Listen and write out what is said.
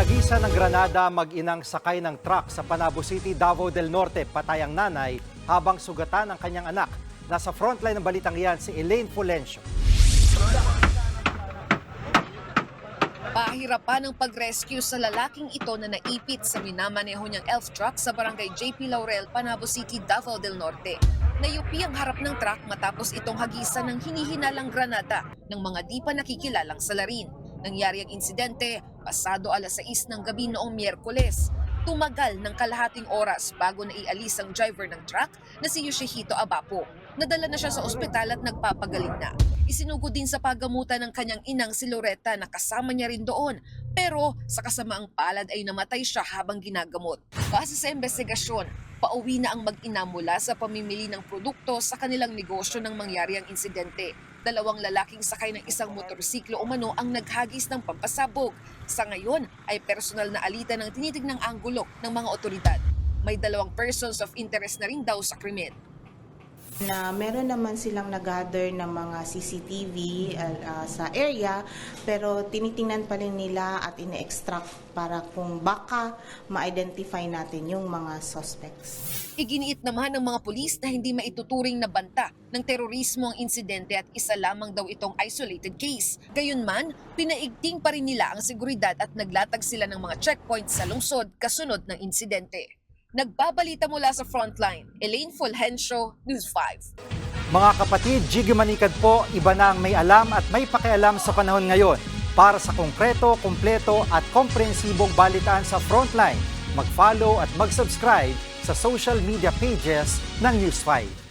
Hagisa ng Granada mag-inang sakay ng truck sa Panabo City, Davao del Norte. Patay ang nanay habang sugatan ang kanyang anak. Nasa frontline ng balitang iyan si Elaine Fulencio. Pahirapan ang pag-rescue sa lalaking ito na naipit sa minamaneho niyang elf truck sa barangay JP Laurel, Panabo City, Davao del Norte. Nayupi ang harap ng truck matapos itong hagisan ng hinihinalang granada ng mga di pa nakikilalang salarin. Nangyari ang insidente pasado alas 6 ng gabi noong Miyerkules. Tumagal ng kalahating oras bago naialis ang driver ng truck na si Yoshihito Abapo. Nadala na siya sa ospital at nagpapagaling na. Isinugod din sa paggamutan ng kanyang inang si Loretta na kasama niya rin doon. Pero sa kasamaang palad ay namatay siya habang ginagamot. Base sa investigasyon, pauwi na ang mag-ina mula sa pamimili ng produkto sa kanilang negosyo nang mangyari ang insidente. Dalawang lalaking sakay ng isang motorsiklo umano ang naghagis ng pampasabog. Sa ngayon ay personal na alitan ng tinitignang anggulo ng mga otoridad. May 2 persons of interest na rin daw sa krimen. Na meron naman silang nag-gather ng mga CCTV sa area, pero tinitingnan pa rin nila at ine-extract para kung baka ma-identify natin yung mga suspects. Iginiit naman ng mga pulis na hindi maituturing na banta ng terorismo ang insidente at isa lamang daw itong isolated case. Gayunman, pinaigting pa rin nila ang seguridad at naglatag sila ng mga checkpoints sa lungsod kasunod ng insidente. Nagbabalita mula sa Frontline, Elaine Fulgencio, News 5. Mga kapatid, Jiggy Manikad po, iba na ang may alam at may pakialam sa panahon ngayon. Para sa konkreto, kumpleto at komprehensibong balitaan sa Frontline, mag-follow at mag-subscribe sa social media pages ng News 5.